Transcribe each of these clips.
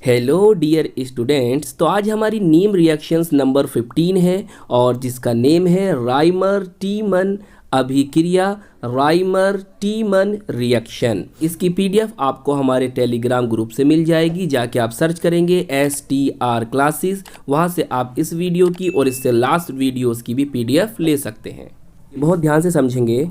Hello dear students. तो आज हमारी नीम रिएक्शंस नंबर 15 है और जिसका नेम है राइमर टीमन अभिक्रिया, राइमर टीमन रिएक्शन। इसकी पीडीएफ आपको हमारे टेलीग्राम ग्रुप से मिल जाएगी। जाके आप सर्च करेंगे STR क्लासेस, वहाँ से आप इस वीडियो की और इससे लास्ट वीडियोस की भी पीडीएफ ले सकते हैं। बहुत ध्यान से समझेंगे।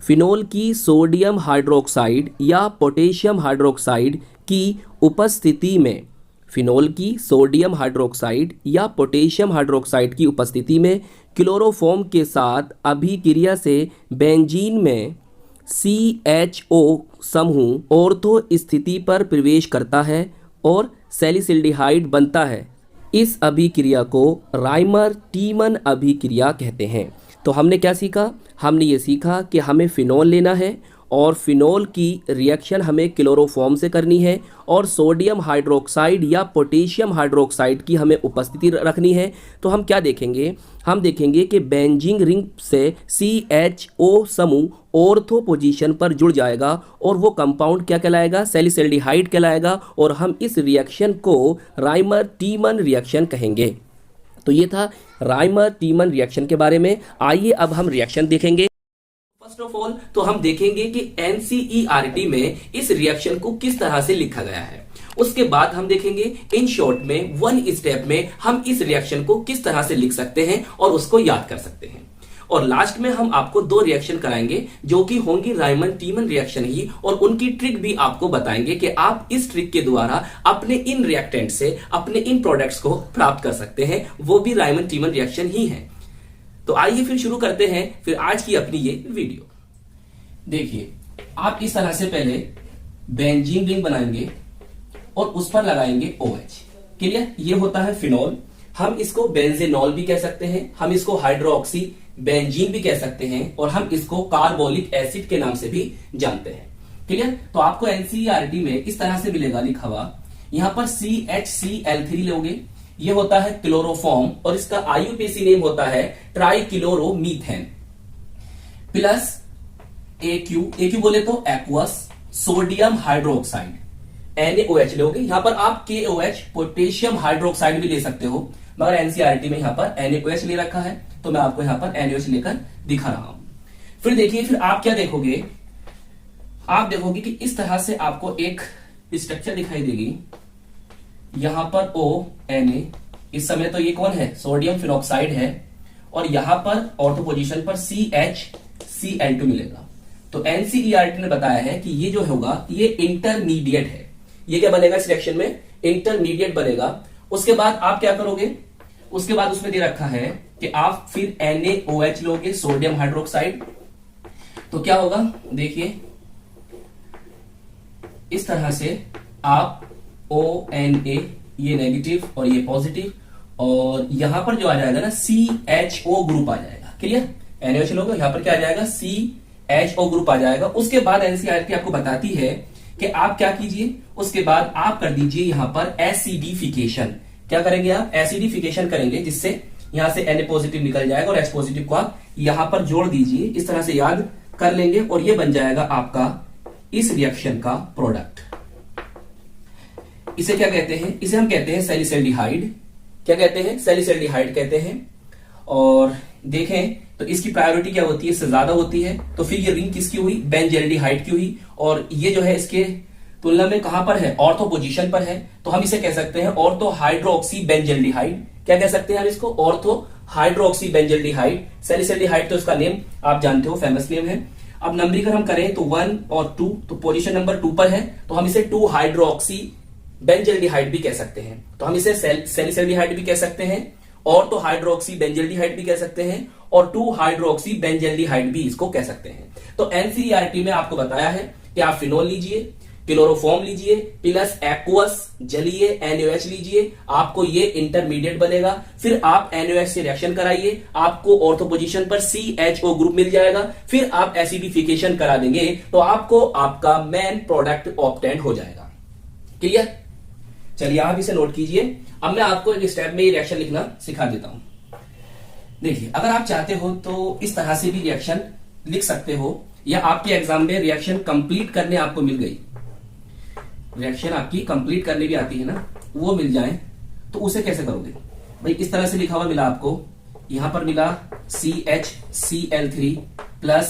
फिनोल की सोडियम हाइड्रोक्साइड या पोटेशियम हाइड्रोक्साइड की उपस्थिति में, फिनोल की सोडियम हाइड्रोक्साइड या पोटेशियम हाइड्रोक्साइड की उपस्थिति में क्लोरोफॉर्म के साथ अभिक्रिया से बेंजीन में CHO समूह ऑर्थो स्थिति पर प्रवेश करता है और सैलिसिल्डिहाइड बनता है। इस अभिक्रिया को राइमर टीमन अभिक्रिया कहते हैं। तो हमने क्या सीखा? हमने ये सीखा कि हमें फिनोल लेना है और फिनोल की रिएक्शन हमें क्लोरोफॉर्म से करनी है और सोडियम हाइड्रोक्साइड या पोटेशियम हाइड्रोक्साइड की हमें उपस्थिति रखनी है। तो हम क्या देखेंगे? हम देखेंगे कि बेंजीन रिंग से CHO समूह ऑर्थो पोजीशन पर जुड़ जाएगा और वो कंपाउंड क्या कहलाएगा? सैलिसिल्डिहाइड कहलाएगा और हम इस रिएक्शन को राइमर टीमन रिएक्शन कहेंगे। तो ये था राइमर टीमन रिएक्शन के बारे में। आइए अब हम रिएक्शन देखेंगे। फर्स्ट ऑफ ऑल तो हम देखेंगे कि NCERT में इस रिएक्शन को किस तरह से लिखा गया है। उसके बाद हम देखेंगे इन शॉर्ट में वन स्टेप में हम इस रिएक्शन को किस तरह से लिख सकते हैं और उसको याद कर सकते हैं। और लास्ट में हम आपको दो रिएक्शन कराएंगे जो कि होंगी राइमर टीमन रिएक्शन ही, और उनकी ट्रिक भी आपको बताएंगे कि आप इस ट्रिक के द्वारा अपने इन रिएक्टेंट से अपने इन प्रोडक्ट्स को प्राप्त कर सकते हैं, वो भी राइमर टीमन रिएक्शन ही है। तो आइए फिर शुरू करते हैं फिर आज की अपनी ये वीडियो। देखिए, आप इस तरह से पहले बेंजीन रिंग बनाएंगे और उस पर लगाएंगे OH। क्लियर? ये होता है फिनोल। हम इसको बेंजेनॉल भी कह सकते हैं, हम इसको हाइड्रोक्सी बेंजीन भी कह सकते हैं और हम इसको कार्बोलिक एसिड के नाम से भी जानते हैं। क्लियर? तो आपको NCERT में इस तरह से मिलेगा लिखा हुआ, यहां पर CHCl3 लोगे, ये होता है क्लोरोफॉर्म और इसका IUPAC नेम होता है ट्राइक्लोरोमीथेन, प्लस AQ बोले तो एक्वस सोडियम हाइड्रोक्साइड NaOH लोगे। यहां पर आप KOH पोटेशियम हाइड्रोक्साइड भी ले सकते हो, मगर NCERT में यहां पर NaOH ले रखा है तो मैं आपको यहां पर NaOH लेकर दिखा रहा हूं। फिर देखिए, फिर आप क्या देखोगे? आप देखोगे कि इस तरह से आपको एक स्ट्रक्चर दिखाई देगी। यहां पर ONa, इस समय तो ये कौन है? सोडियम फिनॉक्साइड है, और यहां पर ऑर्थो पोजीशन पर CHCl2 मिलेगा। तो NCERT ने बताया है कि ये जो होगा ये इंटरमीडिएट है। ये क्या बनेगा इस रिएक्शन में? इंटरमीडिएट बनेगा। उसके बाद आप क्या करोगे? उसके बाद उसमें दे रखा है कि आप फिर NaOH लोगे, सोडियम हाइड्रोक्साइड। तो क्या होगा? देखिए, इस तरह से आप ONa, ये नेगेटिव और ये पॉजिटिव, और यहां पर जो आ जाएगा ना CHO ग्रुप आ जाएगा। क्लियर? NaOH लोगे, यहां पर क्या आ जाएगा? CHO ग्रुप आ जाएगा। उसके बाद NCERT आपको बताती है कि आप क्या कीजिए, उसके बाद आप कर दीजिए यहां पर एसिडिफिकेशन। क्या करेंगे आप? एसिडिफिकेशन करेंगे, जिससे यहां से Na पॉजिटिव निकल जाएगा और H पॉजिटिव को आप यहां पर जोड़ दीजिए। इस तरह से याद कर लेंगे और ये बन जाएगा आपका इस रिएक्शन का प्रोडक्ट। इसे क्या कहते हैं? इसे हम कहते हैं सैलिसिल्डिहाइड। क्या कहते हैं? सैलिसिल्डिहाइड कहते हैं। और देखें तो इसकी प्रायोरिटी क्या होती है? इससे ज्यादा होती है। तो फिर ये रिंग किसकी हुई? बेंजल्डिहाइड की हुई, और ये जो है इसके तुलना में कहां पर है? ऑर्थो पोजीशन पर है। तो हम इसे कह सकते हैं ऑर्थो हाइड्रोक्सी बेंजल्डिहाइड। क्या कह सकते हैं हम इसको? Ortho hydroxy benzaldehyde. सैलिसिल्डिहाइड तो इसका नेम आप जानते हो, फेमस नेम है। अब नंबरीकरण हम करें तो 1 और 2, तो पोजीशन नंबर 2 पर है, तो हम इसे 2 हाइड्रोक्सी बेंजल्डिहाइड भी कह सकते हैं। तो हम इसे सैलिसिल्डिहाइड भी कह सकते हैं, और तो हाइड्रोक्सी बेंजल्डिहाइड भी कह सकते हैं, और 2 हाइड्रोक्सी बेंजल्डिहाइड भी इसको कह सकते हैं। तो NCERT में आपको बताया है कि आप फिनोल लीजिए, क्लोरोफॉर्म लीजिए, प्लस एक्वस जलीय NaOH लीजिए, आपको ये इंटरमीडिएट बनेगा। फिर आप NaOH से रिएक्शन कराइए, आपको ऑर्थो पोजीशन पर CHO ग्रुप मिल जाएगा। फिर आप एसिडिफिकेशन करा देंगे तो आपको आपका मेन प्रोडक्ट ऑब्टेन हो जाएगा। क्लियर? चलिए आप इसे नोट कीजिए। अब मैं आपको एक स्टेप में ये रिएक्शन लिखना सिखा देता हूं। देखिए, अगर आप चाहते हो तो इस तरह से भी रिएक्शन लिख सकते हो, या आपके एग्जाम में रिएक्शन कंप्लीट करने आपको मिल गई रिएक्शन आपकी कंप्लीट करने की आती है ना, वो मिल जाए तो उसे कैसे करोगे भाई? इस तरह से लिखा हुआ मिला आपको, यहां पर मिला CHCl3 प्लस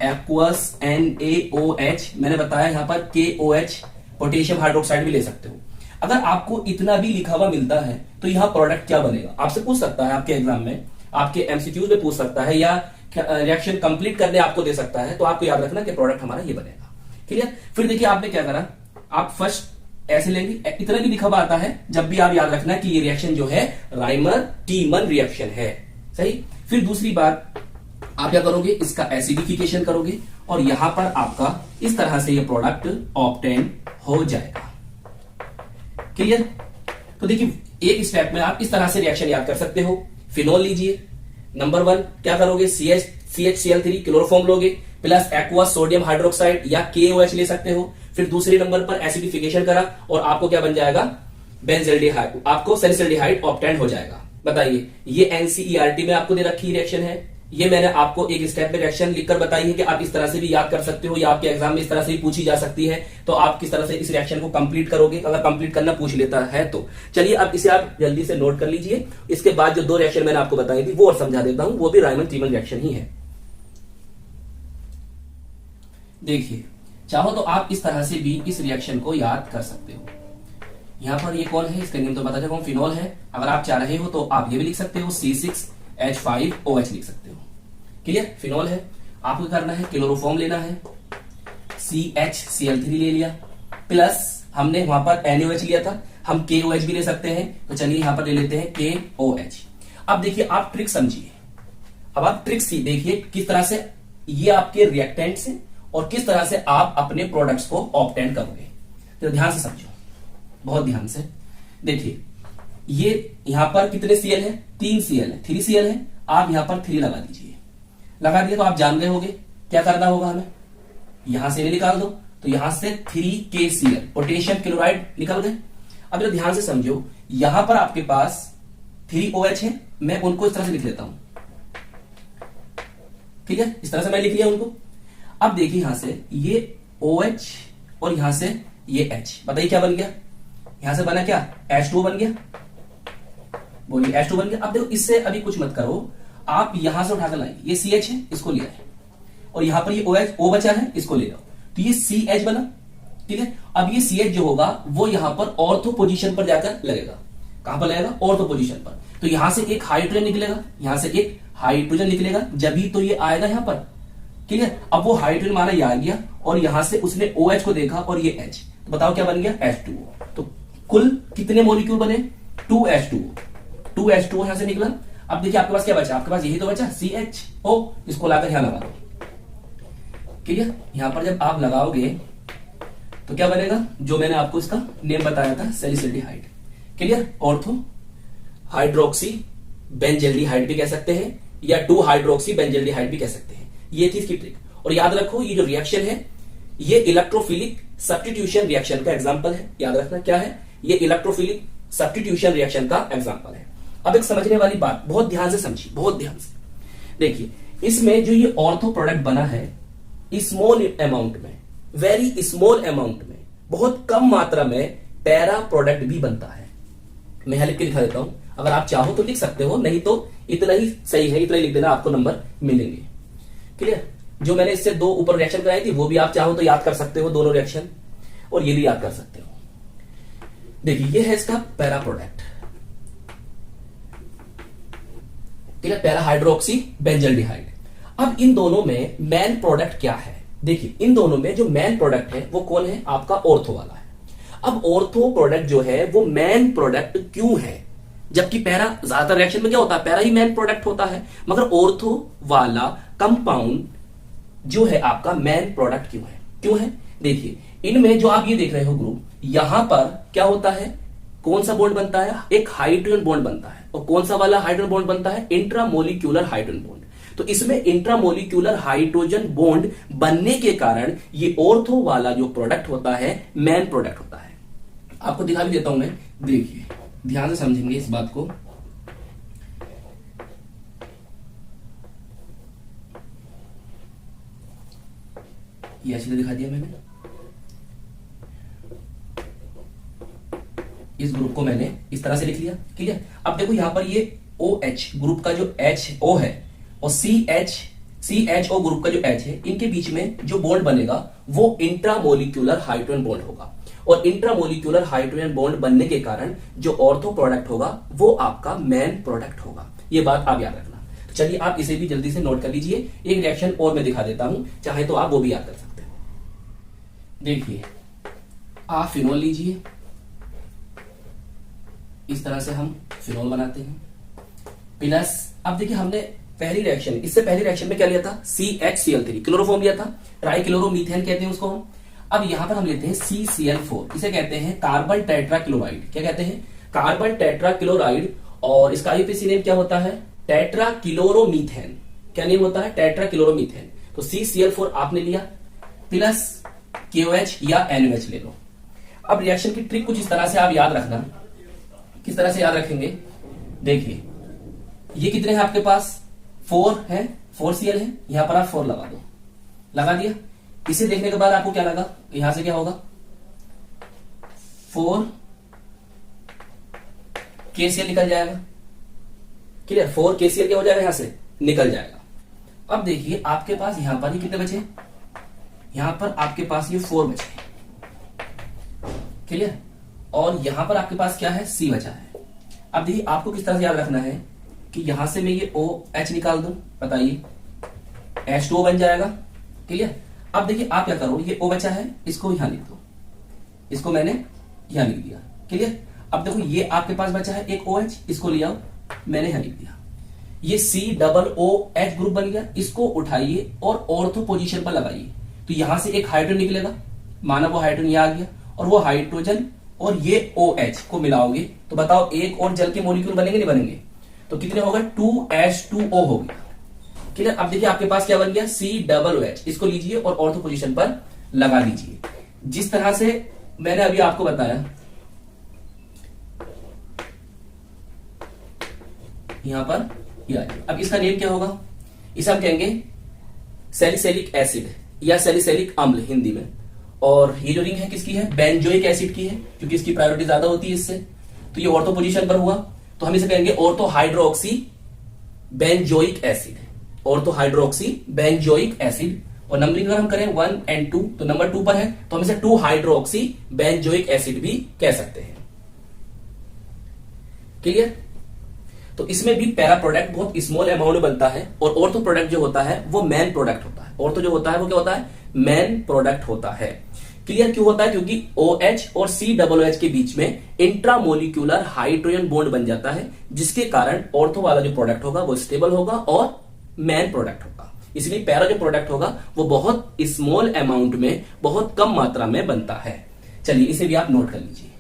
एक्वस NaOH, मैंने बताया यहां पर KOH, पोटेशियम हाइड्रोक्साइड भी ले सकते हो। अगर आपको इतना भी लिखा हुआ मिलता है तो यहां प्रोडक्ट क्या बनेगा? आपसे पूछ सकता है, आपके एग्जाम में, आपके एमसीक्यूज में पूछ सकता है, या रिएक्शन कंप्लीट करने आपको दे सकता है। तो आपको याद रखना कि प्रोडक्ट हमारा ये बनेगा। क्लियर? फिर देखिए आपने क्या करा, आप फर्स्ट ऐसे लेंगे, इतना भी लिखा हुआ आता है, जब भी आप याद रखना कि ये रिएक्शन जो है राइमर टीमन रिएक्शन है। सही। फिर दूसरी बात आप क्या करोगे, इसका एसिडिफिकेशन करोगे और यहां पर आपका इस तरह से ये प्रोडक्ट ऑब्टेन हो जाएगा। क्लियर? तो देखिए एक स्टेप में आप इस तरह से रिएक्शन याद कर सकते हो। फिनोल लीजिए, नंबर 1 क्या करोगे, CHCl3 क्लोरोफॉर्म लोगे प्लस एक्वस सोडियम हाइड्रोक्साइड या KOH ले सकते हो। फिर दूसरे नंबर पर एसिडिफिकेशन करा और आपको क्या बन जाएगा, बेंजल्डिहाइड, आपको सैलिसिल्डिहाइड ऑब्टेन हो जाएगा। बताइए, ये NCERT में आपको दे रखी रिएक्शन है, ये मैंने आपको एक स्टेप में रिएक्शन लिखकर बताई है कि आप इस तरह से भी याद कर सकते हो, या आपके एग्जाम में इस तरह से भी पूछी जा सकती है। तो आप किस तरह से इस रिएक्शन को कंप्लीट करोगे, अगर कंप्लीट करना पूछ लेता है तो। चलिए अब इसे आप जल्दी से नोट कर लीजिए। इसके बाद जो 2 रिएक्शन मैंने आपको बताई थी वो और समझा देता हूं, वो भी राइमन टीमन रिएक्शन ही है। देखिए, चाहो तो आप इस तरह से भी इस रिएक्शन को याद कर सकते हो। यहां पर ये कौन है, इसका नेम तो बता देता हूं, फिनोल है। अगर आप चाह रहे हो तो आप ये भी लिख सकते हो, C6H5OH लिख सकते हो। क्लियर? फिनोल है, आपको करना है क्लोरोफॉर्म लेना है, CHCl3 ले लिया, प्लस हमने वहां पर NaOH लिया था, हम KOH भी ले सकते हैं। तो चलिए यहां पर ले लेते हैं KOH। अब देखिए आप ट्रिक समझिए, अब आप ट्रिक सी देखिए किस तरह से ये आपके रिएक्टेंट्स हैं और किस तरह से आप अपने प्रोडक्ट्स को ऑब्टेन करोगे। तो ध्यान से समझो, बहुत ध्यान से देखिए। ये यहां पर कितने Cl है, 3 Cl है, 3 Cl है। आप यहां पर 3 लगा दीजिए। लगा दिया तो आप जान गए होंगे क्या करना होगा हमें, यहां से निकाल दो, तो यहां से 3KCl पोटेशियम क्लोराइड निकल गए। अब जरा ध्यान से समझो, यहां पर आपके पास 3OH है, मैं उनको इस तरह से लिख लेता हूं। ठीक है, इस तरह से मैं लिख लिया उनको। अब देखिए यहां से ये OH और यहां से ये H, बताइए क्या बन गया, यहां से बना क्या, H2 बन गया। बोलिए H2 बन गया। अब देखो इससे अभी कुछ मत करो, आप यहां से उठाकर लाइए, ये CH है, इसको लिया है, और यहां पर ये OH O बचा है, इसको ले लो, तो ये CH बना। ठीक है, अब ये CH जो होगा वो यहां पर ऑर्थो पोजीशन पर जाकर लगेगा। कहां पर लगेगा, ऑर्थो पोजीशन पर। तो यहां से एक हाइड्रोजन निकलेगा, यहां से एक हाइड्रोजन निकलेगा, जब ही तो ये आएगा यहां पर। ठीक है, अब वो हाइड्रोजन माना ये आ गया और यहां से उसने OH को देखा और ये H, तो बताओ क्या बन गया, H2O। तो कुल कितने मॉलिक्यूल बने, 2H2O यहां से निकला। अब देखिए आपके पास क्या बचा, आपके पास यही तो बचा CHO, इसको लाकर यहां लगा दो। क्लियर? यहां पर जब आप लगाओगे तो क्या बनेगा, जो मैंने आपको इसका नेम बताया था, सैलिसिल्डिहाइड। क्लियर? ऑर्थो हाइड्रोक्सी बेंजल्डिहाइड भी कह सकते हैं, या 2 हाइड्रोक्सी बेंजल्डिहाइड भी कह सकते हैं। ये थी इसकी ट्रिक। और याद रखो ये जो रिएक्शन है ये इलेक्ट्रोफिलिक सब्स्टिट्यूशन रिएक्शन का एग्जांपल है। याद रखना क्या है, ये इलेक्ट्रोफिलिक सब्स्टिट्यूशन रिएक्शन का एग्जांपल है। अब एक समझने वाली बात, बहुत ध्यान से समझिए, बहुत ध्यान से देखिए, इसमें जो ये ऑर्थो प्रोडक्ट बना है स्मॉल अमाउंट में, वेरी स्मॉल अमाउंट में, बहुत कम मात्रा में पैरा प्रोडक्ट भी बनता है। मैं यहां लिख के दिखा देता हूं, अगर आप चाहो तो लिख सकते हो, नहीं तो इतना ही सही है, इतना ही लिख देना, आपको नंबर मिलेंगे। क्लियर? जो मैंने इससे 2 ऊपर रिएक्शन कराई थी वो भी आप चाहो तो याद कर सकते हो, दोनों रिएक्शन, और ये भी याद कर सकते हो। देखिए ये है इसका पैरा प्रोडक्ट, ठीक है, पैरा हाइड्रोक्सी बेंजल्डिहाइड। अब इन दोनों में मेन प्रोडक्ट क्या है, देखिए इन दोनों में जो मेन प्रोडक्ट है वो कौन है, आपका ऑर्थो वाला है। अब ऑर्थो प्रोडक्ट जो है वो मेन प्रोडक्ट क्यों है, जबकि पैरा ज्यादातर रिएक्शन में क्या होता है, पैरा ही मेन प्रोडक्ट होता है, मगर ऑर्थो वाला कंपाउंड जो है आपका मेन प्रोडक्ट क्यों है, क्यों है? देखिए इनमें जो आप ये देख रहे हो ग्रुप, यहां पर क्या होता है, कौन सा बॉन्ड बनता है, एक हाइड्रोजन बॉन्ड बनता है, और कौन सा वाला हाइड्रोजन बॉन्ड बनता है, इंट्रामोलिक्यूलर हाइड्रोजन बॉन्ड। तो इसमें इंट्रामोलिक्यूलर हाइड्रोजन बॉन्ड बनने के कारण ये ऑर्थो वाला जो प्रोडक्ट होता है मेन प्रोडक्ट होता है। आपको दिखा भी देता हूं मैं, देखिए ध्यान से समझेंगे इस बात को। ये ऐसे दिखा दिया मैंने, इस ग्रुप को मैंने इस तरह से लिख लिया, क्लियर। अब देखो यहां पर ये OH ग्रुप का जो HO है और CHO ग्रुप का जो H है, इनके बीच में जो बॉन्ड बनेगा वो इंट्रामोलिक्यूलर हाइड्रोजन बॉन्ड होगा। और इंट्रामोलिक्यूलर हाइड्रोजन बॉन्ड बनने के कारण जो ऑर्थो प्रोडक्ट होगा वो आपका मेन प्रोडक्ट होगा। ये बात आप याद रखना। तो चलिए आप इसे भी जल्दी से नोट कर लीजिए। एक रिएक्शन और मैं दिखा देता हूं, चाहे तो आप वो भी याद कर सकते हो। देखिए, आप फिनोल लीजिए, इस तरह से हम फिनोल बनाते हैं। प्लस अब देखिए, हमने पहली रिएक्शन, इससे पहली रिएक्शन में क्या लिया था, CHCl3 क्लोरोफॉर्म लिया था, ट्राई क्लोरोमीथेन कहते हैं उसको हम। अब यहां पर हम लेते हैं CCl4, इसे कहते हैं कार्बन टेट्राक्लोराइड। क्या कहते हैं, कार्बन टेट्राक्लोराइड। और इसका आईयूपीएसी नेम क्या होता है, टेट्राक्लोरोमीथेन। क्या नेम होता है, टेट्राक्लोरोमीथेन। तो CCl4 आपने लिया, प्लस KOH या NOH ले लो। अब रिएक्शन की ट्रिक कुछ इस तरह से आप याद रखना। किस तरह से याद रखेंगे, देखिए ये कितने हैं आपके पास, 4 है, 4Cl है, यहां पर आप 4 लगा दो, लगा दिया। इसे देखने के बाद आपको क्या लगा, यहां से क्या होगा, 4KCl निकल जाएगा, क्लियर। 4KCl क्या हो जाएगा, यहां से निकल जाएगा। अब देखिए आपके पास यहां पर ही कितने बचे, यहां पर आपके पास ये 4 बचे, क्लियर। और यहां पर आपके पास क्या है, C बचा है। अब देखिए आपको किस तरह से याद रखना है कि यहां से मैं ये OH निकाल दूं, बताइए H2O बन जाएगा, क्लियर। अब देखिए आप क्या करो, ये O बचा है, इसको यहां लिख दो, इसको मैंने यहां लिख दिया, क्लियर। अब देखो ये आपके पास बचा है एक OH, इसको ले आओ, मैंने यहां लिख दिया। ये COOH ग्रुप बन गया, इसको उठाइए और ऑर्थो पोजीशन पर लगाइए। तो यहां से एक हाइड्रोजन निकलेगा, माना वो हाइड्रोजन यहां आ गया, और वो हाइड्रोजन और ये OH को मिलाओगे तो बताओ एक और जल के मॉलिक्यूल बनेंगे, नहीं बनेंगे। तो कितने होगा, 2H2O हो गया, क्लियर। अब देखिए आपके पास क्या बन गया, COOH। इसको लीजिए और ऑर्थो पोजीशन पर लगा दीजिए, जिस तरह से मैंने अभी आपको बताया। यहां पर ये अब इसका नेम क्या होगा, इसे हम कहेंगे सैलिसिलिक एसिड या सैलिसिलिक अम्ल हिंदी में। और ये जो रिंग है किसकी है, बेंजोइक एसिड की है, क्योंकि इसकी प्रायोरिटी ज्यादा होती है इससे। तो ये ऑर्थो पोजीशन पर हुआ, तो हम इसे कहेंगे ortho hydroxy benzoic acid, ortho hydroxy benzoic acid. और नंबरिंग अगर हम करें 1 और 2, तो नंबर 2 पर है, तो हम इसे 2 हाइड्रोक्सी बेंजोइक एसिड भी कह सकते हैं, क्लियर। तो इसमें भी पैरा प्रोडक्ट बहुत स्मॉल अमाउंट में बनता है, और ऑर्थो प्रोडक्ट जो होता है वो मेन प्रोडक्ट होता है। ऑर्थो जो होता है वो क्या होता है, मेन प्रोडक्ट होता है, क्लियर। क्यों होता है, क्योंकि OH और COOH के बीच में इंट्रामोलिक्यूलर हाइड्रोजन बॉन्ड बन जाता है, जिसके कारण ऑर्थो वाला जो प्रोडक्ट होगा वो स्टेबल होगा और मेन प्रोडक्ट होगा। इसलिए पैरा जो प्रोडक्ट होगा वो बहुत स्मॉल अमाउंट में, बहुत कम मात्रा में बनता है। चलिए इसे भी आप नोट कर लीजिए,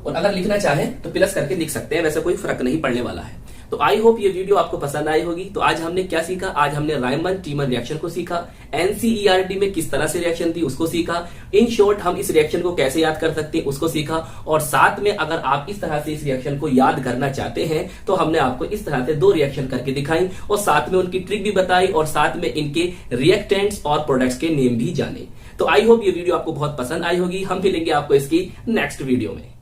और अगर लिखना चाहे तो प्लस करके लिख सकते हैं, वैसे कोई फर्क नहीं पड़ने वाला है। तो आई होप ये वीडियो आपको पसंद आई होगी। तो आज हमने क्या सीखा, आज हमने रायमन टीमन रिएक्शन को सीखा, NCERT में किस तरह से रिएक्शन थी उसको सीखा, इन शॉर्ट हम इस रिएक्शन को कैसे याद कर सकते हैं उसको सीखा। और साथ में अगर आप इस तरह से इस रिएक्शन को याद करना चाहते हैं तो हमने आपको इस तरह से 2 रिएक्शन करके दिखाई, और साथ में उनकी ट्रिक भी बताई, और साथ में इनके रिएक्टेंट्स और प्रोडक्ट्स के नेम भी जाने। तो आई होप ये वीडियो आपको बहुत पसंद आई होगी। हम मिलेंगे आपको इसकी नेक्स्ट वीडियो में।